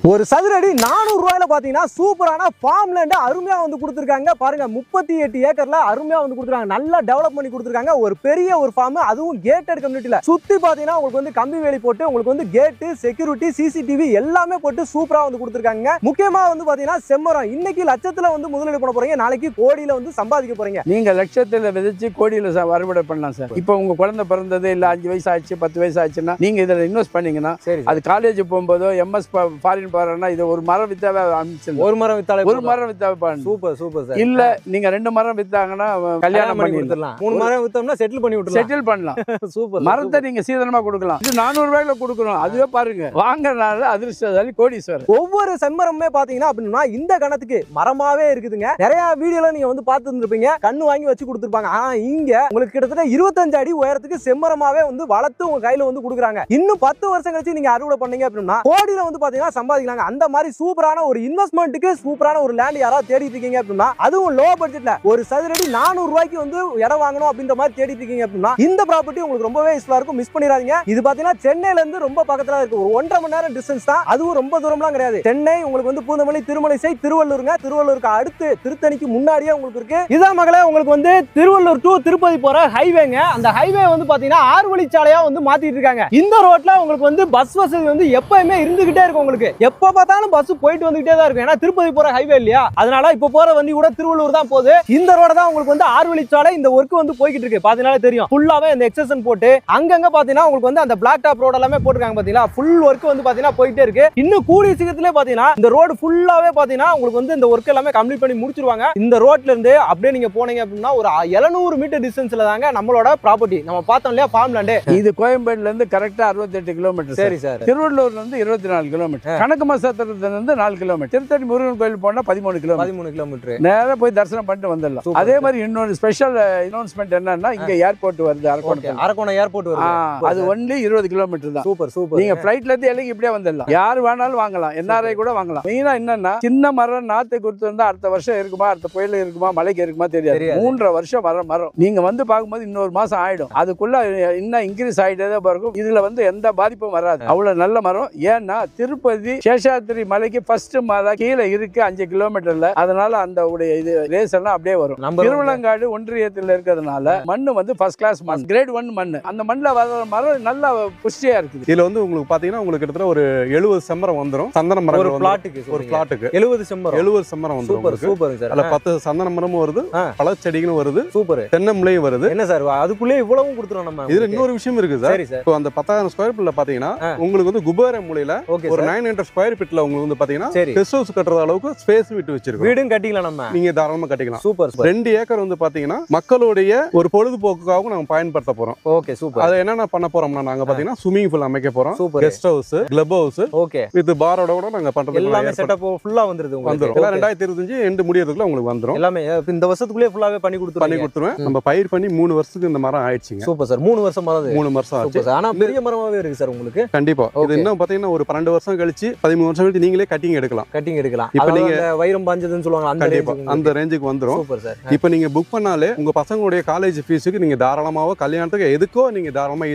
ஒரு சதுர அடி 400 ரூபாயில பாத்தீங்கன்னா சூப்பரான ஃபார்ம் லேண்ட் அருமையா வந்து கொடுத்துருக்காங்க. பாருங்க 38 ஏக்கர்ல அருமையா வந்து கொடுத்துருக்காங்க. நல்லா டெவலப் பண்ணி கொடுத்துருக்காங்க. ஒரு பெரிய ஒரு ஃபார்ம், அதுவும் கேட்டட் கம்யூனிட்டில சுத்தி பாத்தீங்கன்னா உங்களுக்கு வந்து கம்பி வேலி போட்டு உங்களுக்கு வந்து கேட்டு, செக்யூரிட்டி, சிசிடிவி எல்லாமே போட்டு சூப்பரா வந்து கொடுத்துருக்காங்க. முக்கியமா வந்து பாத்தீங்கன்னா செம்மரம். இன்னைக்கு லட்சத்துல வந்து முதலீடு பண்ண போறீங்க, நாளைக்கு கோடியில வந்து சம்பாதிக்க போறீங்க. நீங்க லட்சத்துல விதைச்சு கோடியில அறுவடை பண்ணலாம் சார். இப்போ உங்க குழந்தை பிறந்தது இல்ல 5 வயசு ஆச்சு 10 வயசு ஆச்சுன்னா நீங்க இதுல இன்வெஸ்ட் பண்ணீங்கன்னா அது காலேஜ் போகும்போதோ எம்எஸ் ஃபாரின் போறேன்னா இது ஒரு மரம் வித்தாவே ஆரம்பிச்சு ஒரு மரம் வித்தாலே ஒரு மரம் வித்தாவே சூப்பர் சூப்பர் சார். இல்ல நீங்க 2 மரம் வித்தாங்கன்னா கல்யாணம் பண்ணி விட்டுறலாம். 3 மரம் வித்தோம்னா செட்டில் பண்ணி விட்டுறலாம். செட்டில் பண்ணலாம். சூப்பர். மரத்தை நீங்க சீதனமா கொடுக்கலாம். இது 400 ரூபாய்ல கொடுக்கணும். அதுவே பாருங்க வாங்குறனால அதிர்ஷ்டசாலி கோடீஸ்வரர். ஒவ்வொரு செம்மரமே பாத்தீங்கன்னா அப்படின்னா இந்த கணத்துக்கு மரமாவே இருக்குதுங்க. நிறைய வீடியோல நீங்க வந்து பார்த்து இருந்திருப்பீங்க, கண்ணு வாங்கி வச்சு கொடுத்துருப்பாங்க. ஆனா இங்க உங்களுக்கு கிட்டத்தட்ட 25 அடி உயரத்துக்கு செம்மரமாவே வந்து வளர்த்து உங்க கையில வந்து கொடுக்குறாங்க. இன்னும் 10 வருஷம் கழிச்சு நீங்க அறுவடை பண்ணீங்க அப்படின்னா கோடியில வந்து பாத்தீங்கன்னா சம்பாதிக்கலாங்க. அந்த மாதிரி சூப்பரான ஒரு இன்வெஸ்ட்மெண்ட்டுக்கு சூப்பரான ஒரு லேண்ட் யாராவது தேடிட்டு இருக்கீங்க அப்படின்னா, அதுவும் லோ பட்ஜெட்ல ஒரு சதுரடி 400 ரூபாய்க்கு வந்து இடம் வாங்கணும் அப்படின்ற மாதிரி தேடிட்டு இருக்கீங்க அப்படின்னா இந்த ப்ராப்பர்ட்டி உங்களுக்கு ரொம்பவே யூஸ்ஃபுல்லா இருக்கும். மிஸ் பண்ணிடாதீங்க. இது பாத்தீங்கன்னா சென்னையில இருந்து ரொம்ப பக்கத்துல இருக்கு. ஒரு 1.5 மணி நேரம் டிஸ்டன்ஸ் தான். அதுவும் ரொம்ப தூரம்லாம் கிடையாது. சென்னை உங்களுக்கு வந்து பூந்தமல்லி, திருமலைசை, திருவள்ளூருங்க. திருவள்ளூருக்கு அடுத்து திருத்தணிக்கு முன்னாடியே உங்களுக்கு இருக்கு. இதான் மகளே உங்களுக்கு வந்து திருவள்ளூர் டு திருப்பதி போற ஹைவேங்க. அந்த ஹைவே வந்து பாத்தீங்கன்னா 6 வழிச்சாலையா வந்து மாத்திட்டு இருக்காங்க. இந்த ரோட்ல உங்களுக்கு வந்து பஸ் வசதி வந்து எப்பவுமே இருந்துகிட்டே இருக்கும். உங்களுக்கு எப்ப பார்த்தாலும் பஸ் போயிட்டு வந்துகிட்டே தான் இருக்கும். ஏன்னா திருப்பதி போற ஹைவே இல்லையா, அதனால இப்ப போற வண்டி கூட திருவள்ளூர் தான் போகுது. இந்த ரோட தான் உங்களுக்கு வந்து 6 வழிச்சாலை இந்த ஒர்க் வந்து போய்கிட்டு இருக்கு. பாத்தீங்கன்னா தெரியும், ஃபுல்லாவே இந்த எக்ஸெஷன் போட்டு அங்கங்க பாத்தீங்கன்னா உங்களுக்கு வந்து அந்த பிளாக் டாப் ரோட் எல்லாமே போட்டுருக்காங்க. பாத்தீங்களா, ஃபுல் ஒர்க் வந்து பாத்தீங்கன்னா போயிட்டே இருக்கு. இன்னும் கூடிய சீக்கிரத்திலே பாத்தீங்கன்னா இந்த ரோடு ஃபுல்லாவே பாத்தீங்கன்னா உங்களுக்கு வந்து இந்த ஒர்க் எல்லாமே கம்ப்ளீட் பண்ணி முடிச்சிருவாங்க. இந்த ரோட்ல இருந்து அப்படியே நீங்க போனீங்க அப்படின்னா ஒரு 700 மீட்டர் டிஸ்டன்ஸ்ல தாங்க நம்மளோட ப்ராப்பர்ட்டி. நம்ம பார்த்தோம் இல்லையா ஃபார்ம் லேண்ட். இது கோயம்பேடுல இருந்து கரெக்டா 68 கிலோமீட்டர். சரி சார். திருவள்ளூர்ல இருந்து 24 கிலோமீட்டர். கணக்கு மசாத்திரத்துல இருந்து 4 கிலோமீட்டர். திருத்தணி முருகன் கோயில் போனா 13 கிலோமீட்டர். நேரா போய் தரிசனம் பண்ணிட்டு வந்துடலாம். அதே மாதிரி இன்னொரு ஸ்பெஷல் அனௌன்ஸ்மெண்ட் என்னன்னா, இங்க ஏர்போர்ட் வருது. அரக்கோணம் ஏர்போர்ட் வருது. அது ஒன்லி 20 கிலோமீட்டர் தான். Super super. நீங்க ஃளைட்ல இருந்து இறங்கி இப்படியே வந்துடலாம். யார் வேணாலும் வாங்கலாம். என்ஆர்ஐ கூட வாங்கலாம். மெயினா என்னன்னா, சின்ன மரம் நாத்து கொடுத்து இருந்தா அடுத்த வருஷம் இருக்குமா, அடுத்த புயல் இருக்குமா, மழைக்கு இருக்குமா தெரியாது. 3.5 வருஷம் வர மரம் நீங்க வந்து பார்க்கும்போது இன்னொரு மாசம் ஆயிடும். அதுக்குள்ள இன்னும் இன்க்ரீஸ் ஆயிட்டே தான் இருக்கும். இதுல வந்து எந்த பாதிப்பும் வராது. அவ்வளவு நல்ல மரம். ஏன்னா திருப்பதி சேஷாத்திரி மலைக்கு ஃபர்ஸ்ட் மலை கீழே இருக்கு 5 கிலோமீட்டர்ல. அதனால அந்த இது ரேஸ் எல்லாம் அப்படியே வரும். திருவள்ளங்காடு ஒன்றியத்தில் இருக்கிறதுனால மண்ணு வந்து ஃபர்ஸ்ட் கிளாஸ் மண், கிரேட் 1 மண். அந்த மண்ணில் வர மரம் நல்ல புஷ்டியா இருக்குது. இதுல வந்து உங்களுக்கு பாத்தீங்கன்னா உங்களுக்கு கிட்டத்தட்ட ஒரு 70 செம்மரம் வந்துரும். சந்தன மரம் ஒரு பிளாட்டுக்கு 70 செம்மரம் வந்துரும். Super super sir. அதுல 10 சந்தன மரமும் வருது, பல செடிகளும் வருது, சூப்பர் தென்னம்பிள்ளையும் வருது. என்ன சார் அதுக்குள்ளே இவ்வளவும் கொடுத்துறோம் நம்ம. இதுல இன்னொரு விஷயம் இருக்கு சார். இப்போ அந்த 10,000 ஸ்கொயர் ஃபீட்ல பாத்தீங்கன்னா உங்களுக்கு வந்து குபேர மூலையில ஒரு 900 ஸ்கொயர் ஃபீட்ல உங்களுக்கு வந்து பாத்தீங்கன்னா கெஸ்ட் ஹவுஸ் கட்டுற அளவுக்கு ஸ்பேஸ் விட்டு வச்சிருக்கோம். வீடும் கட்டிக்கலாம் நம்ம. நீங்க தாராளமா கட்டிக்கலாம். சூப்பர். 2 ஏக்கர் வந்து பாத்தீங்கன்னா மக்களுடைய ஒரு பொழுதுபோக்குக்காகவும் நாங்க பயன்படுத்த போறோம். Okay super. அது என்னென்ன பண்ண போறோம்னா நாங்க பாத்தீங்கன்னா ஸ்விமிங் பூல் அமைக்க போறோம், guest house, club house, okay with பாரோட கூட நாங்க பண்றது எல்லாமே செட்டப் ஃபுல்லா வந்துருது உங்களுக்கு. எல்லாம் 2025 எண்ட் முடியறதுக்குள்ள உங்களுக்கு வந்துரும். எல்லாமே இந்த வருஷத்துக்குள்ளே ஃபுல்லாவே பண்ணி கொடுத்துருவேன். நம்ம பயிர் பண்ணி 3 வருஷத்துக்கு இந்த மரம் ஆயிடுச்சுங்க. Super sir. 3 வருஷம் ஆகுது. 3 வருஷம் ஆச்சு. ஆனா பெரிய மரமாவே இருக்கு சார் உங்களுக்கு. கண்டிப்பா. இது இன்னும் பாத்தீங்கன்னா ஒரு 12 வருஷம் கழிச்சு 13 வருஷம் கழிச்சு நீங்களே கட்டிங் எடுக்கலாம். இப்ப நீங்க வைரம் பாஞ்சதுன்னு சொல்லுவாங்க, அந்த ரேஞ்சுக்கு வந்துரும். Super sir. இப்போ நீங்க புக் பண்ணாலே உங்க பசங்களுடைய காலேஜ் ஃபீஸுக்கு நீங்க தாராளமாவோ கல்யாணத்துக்கு எதுக்கோ நீங்க தாராளமா